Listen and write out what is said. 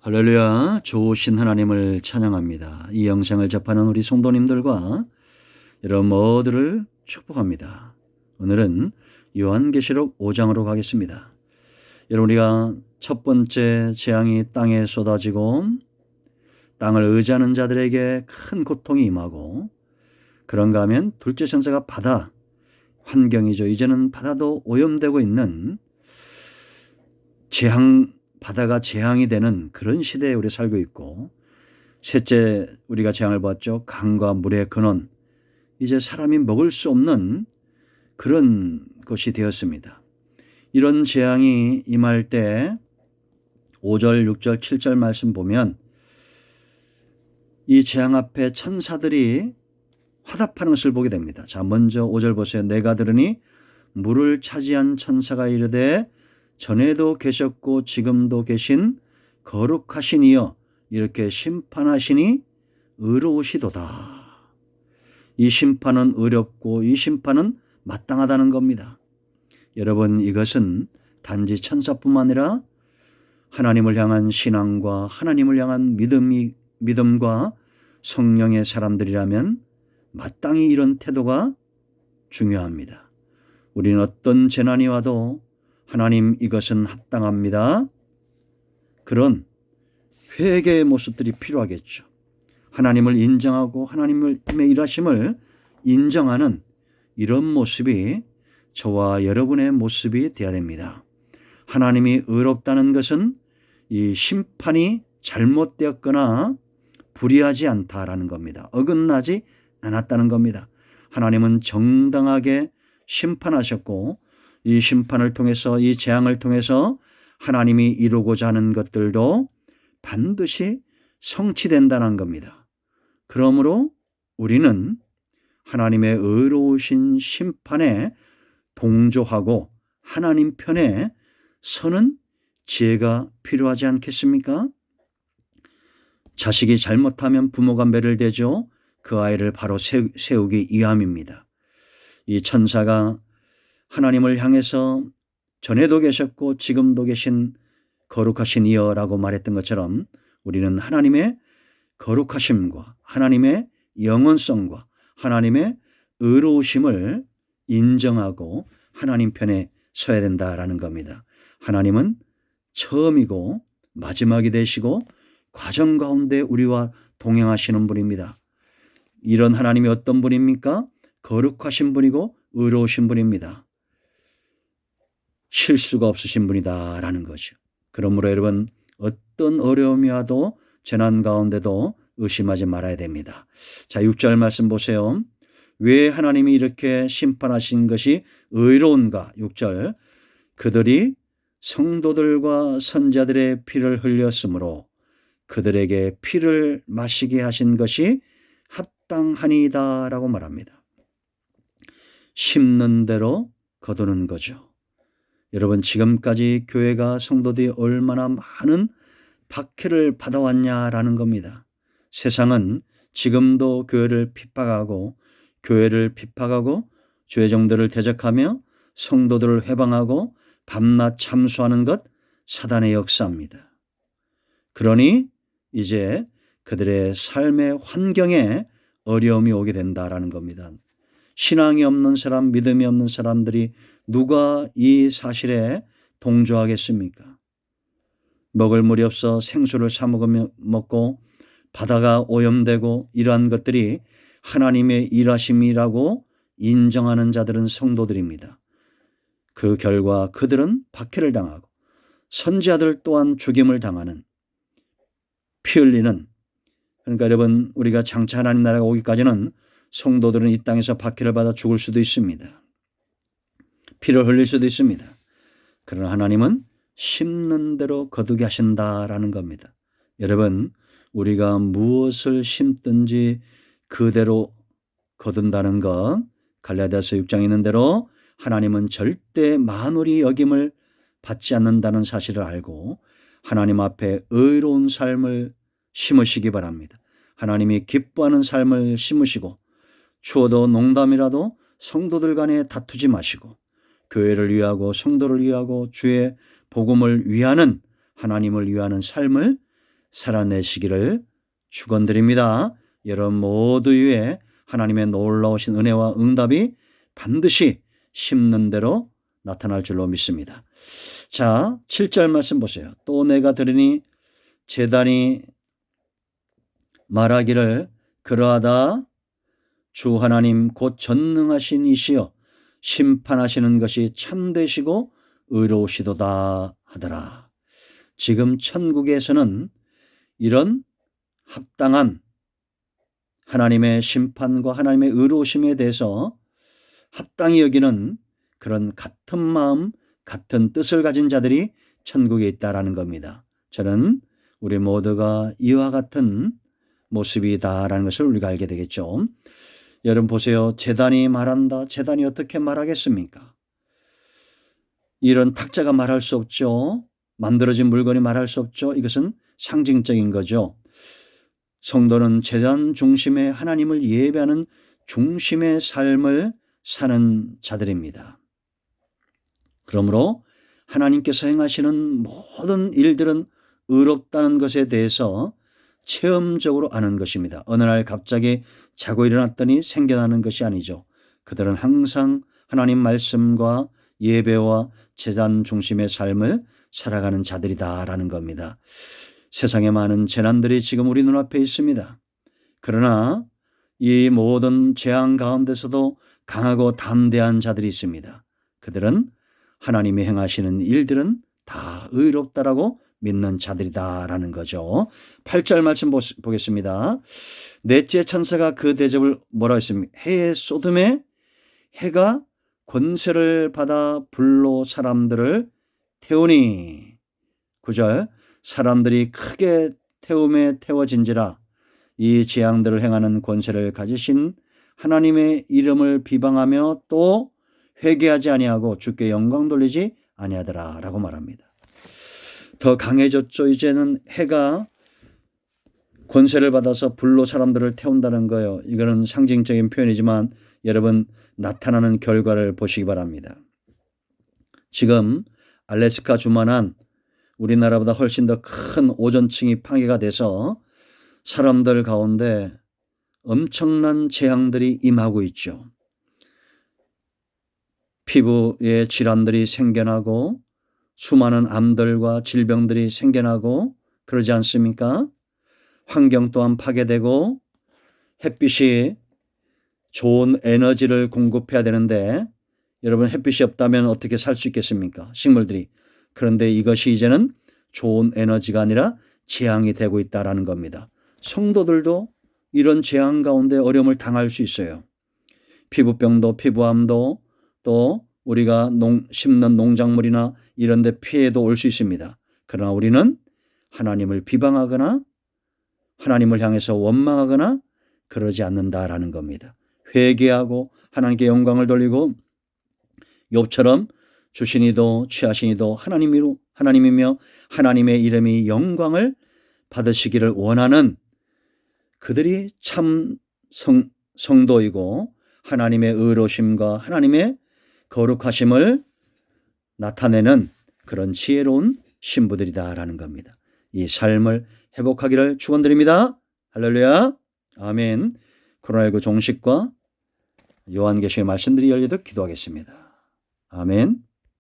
할렐루야, 좋으신 하나님을 찬양합니다. 이 영상을 접하는 우리 성도님들과 여러분 모두를 축복합니다. 오늘은 요한계시록 5장으로 가겠습니다. 여러분, 우리가 첫 번째 재앙이 땅에 쏟아지고 땅을 의지하는 자들에게 큰 고통이 임하고, 그런가 하면 둘째 천사가 바다, 환경이죠. 이제는 바다도 오염되고 있는 바다가 재앙이 되는 그런 시대에 우리 살고 있고, 셋째 우리가 재앙을 봤죠. 강과 물의 근원, 이제 사람이 먹을 수 없는 그런 것이 되었습니다. 이런 재앙이 임할 때 5절, 6절, 7절 말씀 보면 이 재앙 앞에 천사들이 화답하는 것을 보게 됩니다. 자, 먼저 5절 보세요. 내가 들으니 물을 차지한 천사가 이르되 전에도 계셨고 지금도 계신 거룩하신 이여, 이렇게 심판하시니 의로우시도다. 이 심판은 의롭고 이 심판은 마땅하다는 겁니다. 여러분, 이것은 단지 천사뿐만 아니라 하나님을 향한 신앙과 하나님을 향한 믿음과 성령의 사람들이라면 마땅히 이런 태도가 중요합니다. 우리는 어떤 재난이 와도 하나님, 이것은 합당합니다, 그런 회개의 모습들이 필요하겠죠. 하나님을 인정하고 하나님의 일하심을 인정하는 이런 모습이 저와 여러분의 모습이 되어야 됩니다. 하나님이 의롭다는 것은 이 심판이 잘못되었거나 불의하지 않다라는 겁니다. 어긋나지 않았다는 겁니다. 하나님은 정당하게 심판하셨고, 이 심판을 통해서, 이 재앙을 통해서 하나님이 이루고자 하는 것들도 반드시 성취된다는 겁니다. 그러므로 우리는 하나님의 의로우신 심판에 동조하고 하나님 편에 서는 지혜가 필요하지 않겠습니까? 자식이 잘못하면 부모가 매를 대죠. 그 아이를 바로 세우기 위함입니다. 이 천사가 하나님을 향해서 전에도 계셨고 지금도 계신 거룩하신 이여라고 말했던 것처럼, 우리는 하나님의 거룩하심과 하나님의 영원성과 하나님의 의로우심을 인정하고 하나님 편에 서야 된다라는 겁니다. 하나님은 처음이고 마지막이 되시고 과정 가운데 우리와 동행하시는 분입니다. 이런 하나님이 어떤 분입니까? 거룩하신 분이고 의로우신 분입니다. 실수가 없으신 분이다라는 거죠. 그러므로 여러분, 어떤 어려움이 와도 재난 가운데도 의심하지 말아야 됩니다. 자, 6절 말씀 보세요. 왜 하나님이 이렇게 심판하신 것이 의로운가? 6절, 그들이 성도들과 선자들의 피를 흘렸으므로 그들에게 피를 마시게 하신 것이 합당하니이다 라고 말합니다. 심는 대로 거두는 거죠. 여러분, 지금까지 교회가, 성도들이 얼마나 많은 박해를 받아왔냐라는 겁니다. 세상은 지금도 교회를 핍박하고 주의 종들을 대적하며 성도들을 회방하고 밤낮 참수하는 것, 사단의 역사입니다. 그러니 이제 그들의 삶의 환경에 어려움이 오게 된다라는 겁니다. 신앙이 없는 사람, 믿음이 없는 사람들이 누가 이 사실에 동조하겠습니까? 먹을 물이 없어 생수를 사 먹고 바다가 오염되고, 이러한 것들이 하나님의 일하심이라고 인정하는 자들은 성도들입니다. 그 결과 그들은 박해를 당하고 선지자들 또한 죽임을 당하는, 피 흘리는, 그러니까 여러분, 우리가 장차 하나님 나라가 오기까지는 성도들은 이 땅에서 박해를 받아 죽을 수도 있습니다. 피를 흘릴 수도 있습니다. 그러나 하나님은 심는 대로 거두게 하신다라는 겁니다. 여러분, 우리가 무엇을 심든지 그대로 거둔다는 것, 갈라디아서 6장에 있는 대로 하나님은 절대 만홀히 여김을 받지 않는다는 사실을 알고 하나님 앞에 의로운 삶을 심으시기 바랍니다. 하나님이 기뻐하는 삶을 심으시고, 추워도 농담이라도 성도들 간에 다투지 마시고 교회를 위하고 성도를 위하고 주의 복음을 위하는, 하나님을 위하는 삶을 살아내시기를 축원드립니다. 여러분 모두 위에 하나님의 놀라우신 은혜와 응답이 반드시 심는 대로 나타날 줄로 믿습니다. 자, 7절 말씀 보세요. 또 내가 들으니 제단이 말하기를 그러하다 주 하나님 곧 전능하신 이시여 심판하시는 것이 참되시고 의로우시도다 하더라. 지금 천국에서는 이런 합당한 하나님의 심판과 하나님의 의로우심에 대해서 합당히 여기는 그런 같은 마음, 같은 뜻을 가진 자들이 천국에 있다라는 겁니다. 저는 우리 모두가 이와 같은 모습이다라는 것을 우리가 알게 되겠죠. 여러분 보세요. 제단이 말한다. 제단이 어떻게 말하겠습니까? 이런 탁자가 말할 수 없죠. 만들어진 물건이 말할 수 없죠. 이것은 상징적인 거죠. 성도는 제단 중심의 하나님을 예배하는 중심의 삶을 사는 자들입니다. 그러므로 하나님께서 행하시는 모든 일들은 의롭다는 것에 대해서 체험적으로 아는 것입니다. 어느 날 갑자기 자고 일어났더니 생겨나는 것이 아니죠. 그들은 항상 하나님 말씀과 예배와 제단 중심의 삶을 살아가는 자들이다라는 겁니다. 세상에 많은 재난들이 지금 우리 눈앞에 있습니다. 그러나 이 모든 재앙 가운데서도 강하고 담대한 자들이 있습니다. 그들은 하나님이 행하시는 일들은 다 의롭다라고 믿는 자들이다라는 거죠. 8절 말씀 보겠습니다. 넷째 천사가 그 대접을 뭐라 했습니까? 해의 소돔에 해가 권세를 받아 불로 사람들을 태우니 9절 사람들이 크게 태움에 태워진지라 이 재앙들을 행하는 권세를 가지신 하나님의 이름을 비방하며 또 회개하지 아니하고 주께 영광 돌리지 아니하더라 라고 말합니다. 더 강해졌죠. 이제는 해가 권세를 받아서 불로 사람들을 태운다는 거예요. 이거는 상징적인 표현이지만 여러분 나타나는 결과를 보시기 바랍니다. 지금 알래스카 주만한 우리나라보다 훨씬 더 큰 오존층이 파괴가 돼서 사람들 가운데 엄청난 재앙들이 임하고 있죠. 피부에 질환들이 생겨나고 수많은 암들과 질병들이 생겨나고 그러지 않습니까? 환경 또한 파괴되고 햇빛이 좋은 에너지를 공급해야 되는데 여러분 햇빛이 없다면 어떻게 살 수 있겠습니까? 식물들이. 그런데 이것이 이제는 좋은 에너지가 아니라 재앙이 되고 있다는 겁니다. 성도들도 이런 재앙 가운데 어려움을 당할 수 있어요. 피부병도 피부암도 또 우리가 심는 농작물이나 이런 데 피해도 올 수 있습니다. 그러나 우리는 하나님을 비방하거나 하나님을 향해서 원망하거나 그러지 않는다라는 겁니다. 회개하고 하나님께 영광을 돌리고 욥처럼 주신이도 취하신이도 하나님이며 하나님의 이름이 영광을 받으시기를 원하는 그들이 참 성도이고 하나님의 의로심과 하나님의 거룩하심을 나타내는 그런 지혜로운 신부들이다라는 겁니다. 이 삶을 회복하기를 축원드립니다. 할렐루야. 아멘. 코로나19 종식과 요한계시의 말씀들이 열리도록 기도하겠습니다. 아멘.